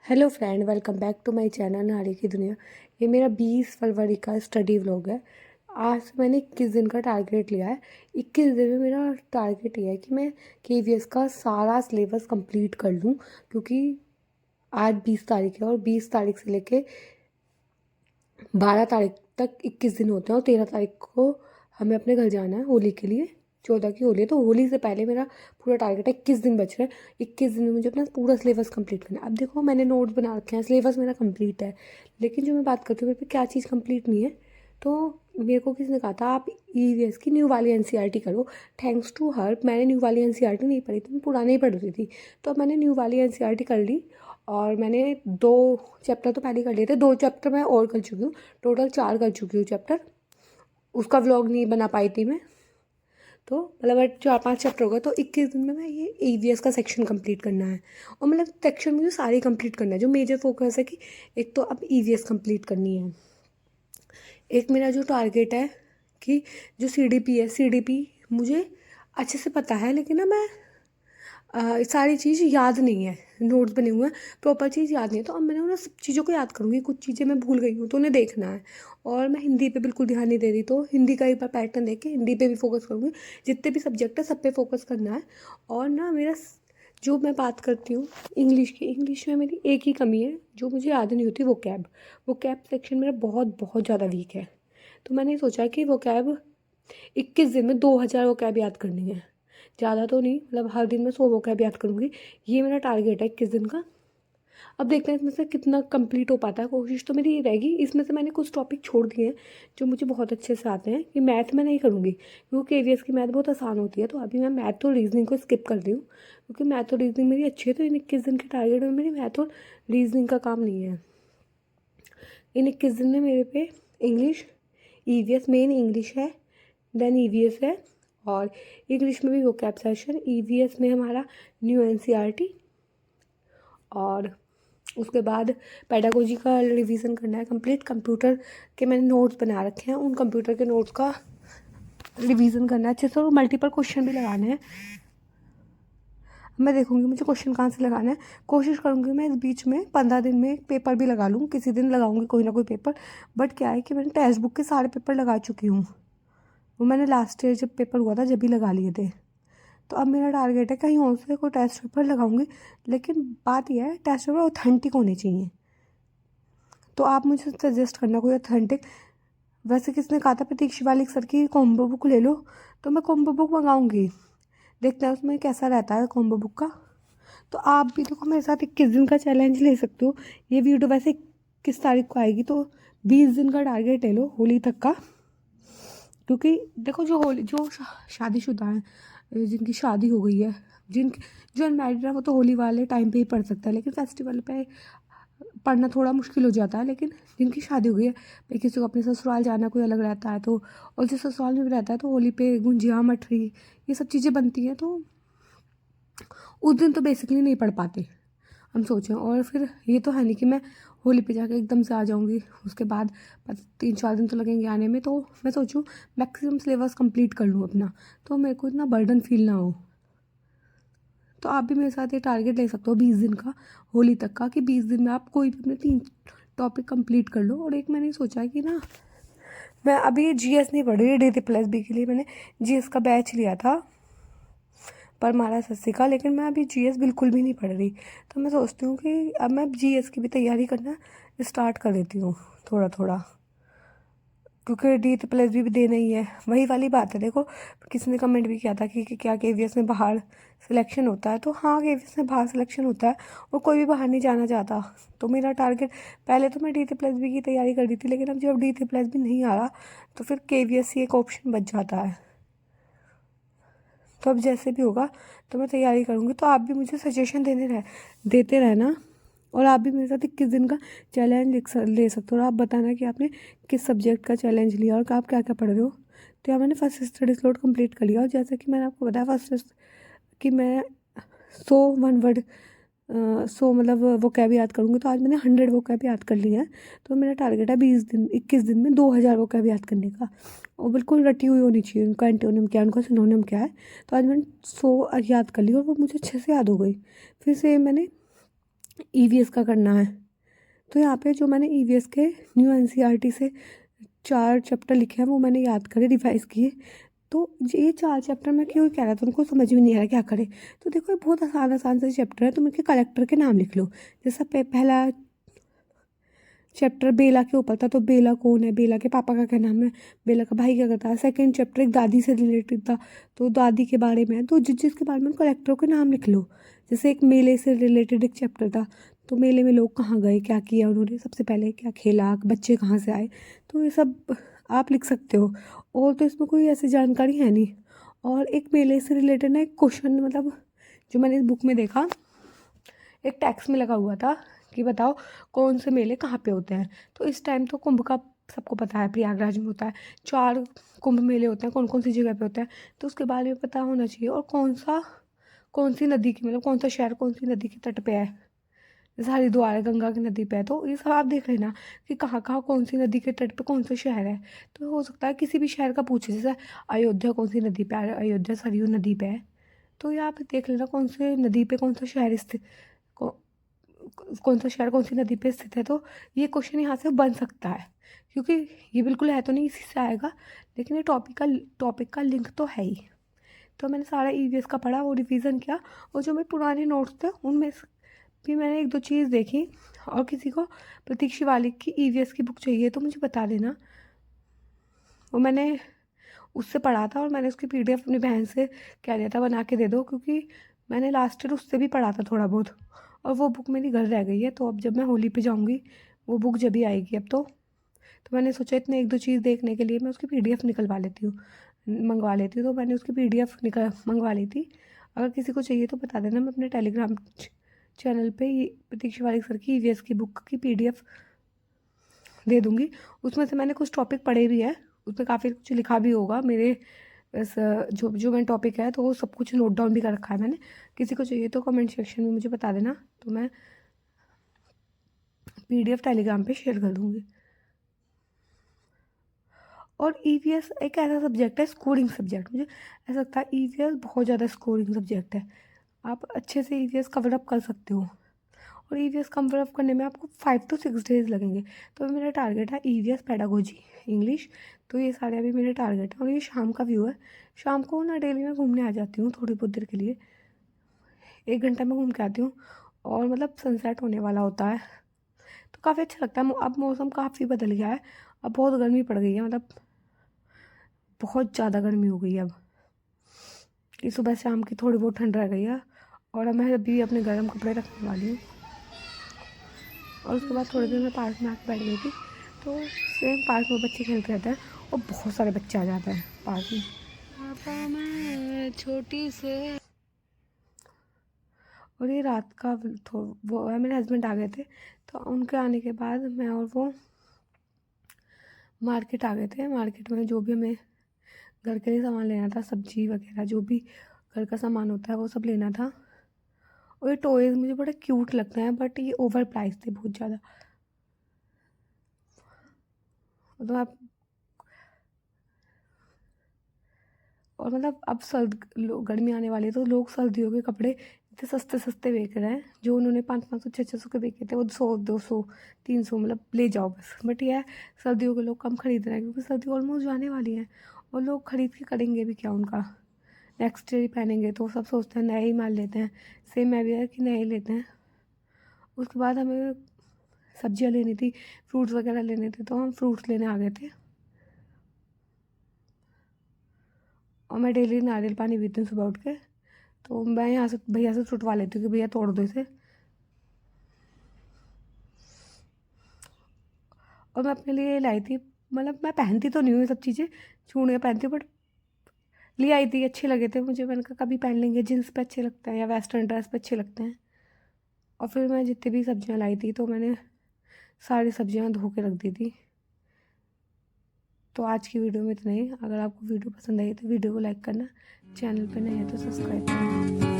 Hello friend, welcome back to my channel नारी की दुनिया। ये मेरा 20 फरवरी का स्टडी व्लॉग है। आज से मैंने 21 दिन का टारगेट लिया है। 21 दिन में मेरा टारगेट ये है कि मैं केवीएस का सारा सिलेबस कंप्लीट कर लूँ, क्योंकि आज 20 तारीख है और 20 तारीख से लेके 12 तारीख तक 21 दिन होते हैं और 13 तारीख को हमें अपने घर जाना है होली के लिए। 14 की होली है, तो होली से पहले मेरा पूरा टारगेट है। 21 दिन बच रहे हैं। 21 दिन में मुझे अपना पूरा सिलेबस कंप्लीट करना है। अब देखो, मैंने नोट्स बना रखे हैं, सिलेबस मेरा कंप्लीट है, लेकिन जो मैं बात करती हूँ मेरे पे क्या चीज़ कंप्लीट नहीं है। तो मेरे को किसी ने कहा था आप ईवीएस की न्यू वाली एनसीईआरटी करो। थैंक्स टू हर मैंने न्यू वाली एनसीईआरटी नहीं पढ़ी थी, मैं पुरानी ही पढ़ रही थी। तो अब मैंने न्यू वाली एनसीईआरटी कर ली और मैंने 2 चैप्टर तो पहले कर लिए थे, 2 चैप्टर मैं और कर चुकी हूँ। टोटल 4 कर चुकी हूँ चैप्टर। उसका व्लॉग नहीं बना पाई थी मैं। तो मतलब अगर 4-5 चैप्टर हो गए तो 21 दिन में मैं ये ईवीएस का सेक्शन कंप्लीट करना है। और मतलब सेक्शन मुझे सारी कंप्लीट करना है। जो मेजर फोकस है कि एक तो अब ईवीएस कंप्लीट करनी है। एक मेरा जो टारगेट है कि जो सीडीपी है, सीडीपी मुझे अच्छे से पता है, लेकिन ना मैं सारी चीज़ याद नहीं है। नोट्स बने हुए हैं, प्रॉपर चीज़ याद नहीं है। तो अब मैंने उन्हें सब चीज़ों को याद करूँगी। कुछ चीज़ें मैं भूल गई हूँ तो उन्हें देखना है। और मैं हिंदी पे बिल्कुल ध्यान नहीं दे रही, तो हिंदी का एक बार पैटर्न देख के हिंदी पे भी फोकस करूँगी। जितने भी सब्जेक्ट है सब पे फोकस करना है। और ना मेरा जो मैं बात करती हूँ इंग्लिश की, इंग्लिश में मेरी एक ही कमी है जो मुझे याद नहीं होती, वो कैब सेक्शन मेरा बहुत बहुत ज़्यादा वीक है। तो मैंने सोचा कि वो कैब 21 दिन में 2000 वो कैब याद करनी है। ज़्यादा तो नहीं, मतलब हर दिन मैं 100 वो कैब याद करूँगी। ये मेरा टारगेट है 21 दिन का। अब देखते हैं इसमें से कितना कंप्लीट हो पाता है। कोशिश तो मेरी ये रहेगी। इसमें से मैंने कुछ टॉपिक छोड़ दिए हैं जो मुझे बहुत अच्छे से आते हैं। कि मैथ में नहीं करूँगी क्योंकि केवीएस की मैथ बहुत आसान होती है। तो अभी मैं मैथ और रीजनिंग को स्किप कर रही हूँ, क्योंकि मैथ और रीजनिंग मेरी अच्छी है। तो इन 21 दिन के टारगेट में मेरी मैथ और रीजनिंग का काम नहीं है। इन 21 दिन में मेरे पे इंग्लिश, ईवीएस, मेन इंग्लिश है, देन ईवीएस है, और इंग्लिश में भी वोकैब सेशन, ईवीएस में हमारा न्यू एनसीईआरटी, और उसके बाद पेडागोजी का रिवीजन करना है कंप्लीट। कंप्यूटर के मैंने नोट्स बना रखे हैं, उन कंप्यूटर के नोट्स का रिवीजन करना है अच्छे से, और मल्टीपल क्वेश्चन भी लगाने हैं। मैं देखूंगी मुझे क्वेश्चन कहाँ से लगाना है। कोशिश करूंगी मैं इस बीच में 15 दिन में एक पेपर भी लगा लूँ। किसी दिन लगाऊंगी कोई ना कोई पेपर। बट क्या है कि मैंने टेक्स्ट बुक के सारे पेपर लगा चुकी हूँ। वो मैंने लास्ट ईयर जब पेपर हुआ था जब भी लगा लिए थे। तो अब मेरा टारगेट है कहीं और से कोई टेस्ट पेपर लगाऊंगी। लेकिन बात यह है, टेस्ट पेपर ऑथेंटिक होने चाहिए। तो आप मुझे सजेस्ट करना कोई ऑथेंटिक। वैसे किसने कहा था प्रतीक शिवालिक सर की कॉम्बो बुक ले लो, तो मैं कॉम्बो बुक मंगाऊंगी। देखते हैं उसमें कैसा रहता है कॉम्बो बुक का। तो आप भी देखो मेरे साथ 21 दिन का चैलेंज ले सकते हो। ये वीडियो वैसे किस तारीख को आएगी, तो 20 दिन का टारगेट ले लो होली तक का। क्योंकि देखो जो होली, जो शादीशुदा हैं, जिनकी शादी हो गई है, जिन जो अनमैरिड है, वो तो होली वाले टाइम पे ही पढ़ सकता है, लेकिन फेस्टिवल पे पढ़ना थोड़ा मुश्किल हो जाता है। लेकिन जिनकी शादी हो गई है, भाई किसी को अपने ससुराल जाना कोई अलग रहता है, तो और जो ससुराल में भी रहता है तो होली पे गुंजिया मठरी ये सब चीज़ें बनती हैं, तो उस दिन तो बेसिकली नहीं पढ़ पाते हम सोचें। और फिर ये तो है नहीं कि मैं होली पे जाके एकदम से आ जाऊंगी। उसके बाद 3-4 दिन तो लगेंगे आने में। तो मैं सोचूं मैक्सिमम सिलेबस कंप्लीट कर लूँ अपना, तो मेरे को इतना बर्डन फील ना हो। तो आप भी मेरे साथ ये टारगेट ले सकते हो 20 दिन का, होली तक का, कि 20 दिन में आप कोई भी अपने 3 टॉपिक कंप्लीट कर लो। और एक मैंने सोचा है कि ना, मैं अभी जीएस नहीं पढ़ रही DT+B के लिए। मैंने जीएस का बैच लिया था पर मारा सस्सी का, लेकिन मैं अभी जीएस बिल्कुल भी नहीं पढ़ रही। तो मैं सोचती हूँ कि अब मैं जीएस की भी तैयारी करना स्टार्ट कर देती हूँ थोड़ा थोड़ा, क्योंकि DT+B भी देना ही है। वही वाली बात है। देखो किसी ने कमेंट भी किया था कि क्या केवीएस में बाहर सिलेक्शन होता है। तो हाँ, केवीएस में बाहर सिलेक्शन होता है और कोई भी बाहर नहीं जाना चाहता। तो मेरा टारगेट, पहले तो मैं DT+B की तैयारी कर रही थी, लेकिन अब जब DT+B नहीं आ रहा तो फिर केवीएस ही एक ऑप्शन बच जाता है। तो अब जैसे भी होगा तो मैं तैयारी करूँगी। तो आप भी मुझे सजेशन देते रहना। और आप भी मेरे साथ 21 दिन का चैलेंज ले सकते हो। और आप बताना कि आपने किस सब्जेक्ट का चैलेंज लिया और आप क्या क्या पढ़ रहे हो। तो यहाँ मैंने फर्स्ट स्टडी स्लॉट कंप्लीट कर लिया, और जैसे कि मैंने आपको बताया फर्स्ट कि मैं 100 1 वर्ड 100 मतलब वो कैब याद करूँगी। तो आज मैंने 100 वो कैब याद कर ली है। तो मेरा टारगेट है 21 दिन में 2000 वो कैब याद करने का। और बिल्कुल रटी हुई होनी चाहिए। उनका एंटोनिम क्या है, उनका सिनोनिम क्या है। तो आज मैंने 100 याद कर ली और वो मुझे अच्छे से याद हो गई। फिर से मैंने ईवीएस का करना है। तो यहाँ पे जो मैंने ईवीएस के न्यू एनसीईआरटी से 4 चैप्टर लिखे हैं वो मैंने याद करे, रिवाइज़ किए। तो ये 4 चैप्टर मैं क्यों कह रहा था, उनको समझ में नहीं आ रहा क्या करें। तो देखो ये बहुत आसान आसान से चैप्टर है, तुम इनके करेक्टर के नाम लिख लो। जैसा पहला चैप्टर बेला के ऊपर था, तो बेला कौन है, बेला के पापा का क्या नाम है, बेला का भाई क्या करता है। सेकंड चैप्टर एक दादी से रिलेटेड था, तो दादी के बारे में है। तो जिस जिसके बारे में करेक्टरों के नाम लिख लो। जैसे एक मेले से रिलेटेड एक चैप्टर था, तो मेले में लोग कहाँ गए, क्या किया उन्होंने, सबसे पहले क्या खेला, बच्चे कहाँ से आए, तो ये सब आप लिख सकते हो। और तो इसमें कोई ऐसी जानकारी है नहीं। और एक मेले से रिलेटेड ना एक क्वेश्चन, मतलब जो मैंने इस बुक में देखा, एक टैक्स में लगा हुआ था कि बताओ कौन से मेले कहाँ पे होते हैं। तो इस टाइम तो कुंभ का सबको पता है, प्रयागराज में होता है। 4 कुंभ मेले होते हैं, कौन कौन सी जगह पे होते हैं, तो उसके बारे में पता होना चाहिए। और कौन सी नदी की, मतलब कौन सा शहर कौन सी नदी के तट पे है। जैसे हरिद्वार गंगा की नदी पे है, तो ये सब आप देख लेना कि कहाँ कहाँ कौन सी नदी के तट पे कौन सा शहर है। तो हो सकता है किसी भी शहर का पूछे, जैसे अयोध्या कौन सी नदी पे है, अयोध्या सरयू नदी पे है। तो ये आप देख लेना कौन से नदी पे कौन सा शहर स्थित, कौन सा शहर कौन सी नदी पे स्थित है। तो ये क्वेश्चन यहाँ से बन सकता है, क्योंकि ये बिल्कुल है तो नहीं इसी से आएगा, लेकिन ये टॉपिक का लिंक तो है ही। तो मैंने सारा ईवीएस का पढ़ा, वो रिवीजन किया। और जो मेरे पुराने नोट्स थे उनमें भी मैंने एक दो चीज़ देखी। और किसी को प्रतीक शिवालिक की ईवीएस की बुक चाहिए तो मुझे बता देना। वो मैंने उससे पढ़ा था, और मैंने उसकी पीडीएफ अपनी बहन से कह दिया था बना के दे दो, क्योंकि मैंने लास्ट ईयर उससे भी पढ़ा था थोड़ा बहुत। और वो बुक मेरी घर रह गई है, तो अब जब मैं होली पे जाऊँगी वो बुक जब ही आएगी अब तो मैंने सोचा इतने एक दो चीज़ देखने के लिए मैं उसकी पीडीएफ निकलवा लेती हूँ, मंगवा लेती हूँ। तो मैंने उसकी पीडीएफ मंगवा ली थी। अगर किसी को चाहिए तो बता देना, मैं अपने टेलीग्राम चैनल पे प्रतीक शिवालिक सर की ईवीएस की बुक की पीडीएफ दे दूँगी। उसमें से मैंने कुछ टॉपिक पढ़े भी है, उसमें काफ़ी कुछ लिखा भी होगा मेरे, बस जो जो मैंने टॉपिक है तो वो सब कुछ नोट डाउन भी कर रखा है मैंने। किसी को चाहिए तो कमेंट सेक्शन में मुझे बता देना, तो मैं पीडीएफ टेलीग्राम पे शेयर कर दूँगी। और ईवीएस एक ऐसा सब्जेक्ट है, स्कोरिंग सब्जेक्ट, मुझे ऐसा लगता है ईवीएस बहुत ज़्यादा स्कोरिंग सब्जेक्ट है। आप अच्छे से ईवीएस कवर अप कर सकते हो, और ईवीएस कवर अप करने में आपको 5 to 6 डेज़ लगेंगे। तो मेरा टारगेट है ईवीएस, पेडागोजी, इंग्लिश। तो ये सारे अभी मेरे टारगेट हैं। और ये शाम का व्यू है, शाम को ना डेली मैं घूमने आ जाती हूँ थोड़ी बहुत देर के लिए, 1 घंटा में घूम के आती हूँ। और मतलब सनसेट होने वाला होता है, तो काफ़ी अच्छा लगता है। अब मौसम काफ़ी बदल गया है, अब बहुत गर्मी पड़ गई है, मतलब बहुत ज़्यादा गर्मी हो गई है अब। कि सुबह शाम की थोड़ी बहुत ठंड रह गई है। और अब मैं अभी अपने गर्म कपड़े रखने वाली हूँ। और उसके बाद थोड़ी देर मैं पार्क में आके बैठ गई थी, तो सेम पार्क में बच्चे खेलते रहते हैं, और बहुत सारे बच्चे आ जाते हैं पार्क में। पापा मैं छोटी से। और ये रात का वो है, मेरे हस्बैंड आ गए थे, तो उनके आने के बाद मैं और वो मार्केट आ गए थे। मार्केट में जो भी हमें घर के लिए सामान लेना था, सब्जी वगैरह जो भी घर का सामान होता है वो सब लेना था। और ये टॉयज़ मुझे बड़े क्यूट लगते हैं, बट ये ओवर प्राइस थे बहुत ज़्यादा। तो आप, और मतलब अब गर्मी आने वाली है, तो लोग सर्दियों के कपड़े इतने सस्ते सस्ते बेच रहे हैं। जो उन्होंने 500 600 के बेचे थे वो 100 200 300, मतलब ले जाओ बस। बट यह है, सर्दियों के लोग कम खरीद रहे हैं, क्योंकि सर्दी ऑलमोस्ट जाने वाली है। और लोग खरीद के करेंगे भी क्या, उनका नेक्स्ट ईयर ही पहनेंगे, तो सब सोचते हैं नए ही माल लेते हैं। सेम मैं भी है कि नए ही लेते हैं। उसके बाद हमें सब्जियां लेनी थी, फ्रूट्स वगैरह लेने थे, तो हम फ्रूट्स लेने आ गए थे। और मैं डेली नारियल पानी पीती हूँ सुबह उठ के, तो मैं यहाँ से भैया से छुटवा लेती हूँ कि भैया तोड़ दो इसे। और मैं अपने लिए लाई थी, मतलब मैं पहनती तो नहीं हूँ ये सब चीज़ें, चूड़ियाँ पहनती हूँ, बट ले आई थी, अच्छे लगे थे मुझे। मैंने कहा कभी पहन लेंगे, जीन्स पे अच्छे लगते हैं या वेस्टर्न ड्रेस पे अच्छे लगते हैं। और फिर मैं जितनी भी सब्जियाँ लाई थी, तो मैंने सारी सब्जियाँ धो के रख दी थी। तो आज की वीडियो में इतना ही। अगर आपको वीडियो पसंद आई तो वीडियो को लाइक करना, चैनल पे नए हैं तो सब्सक्राइब करना।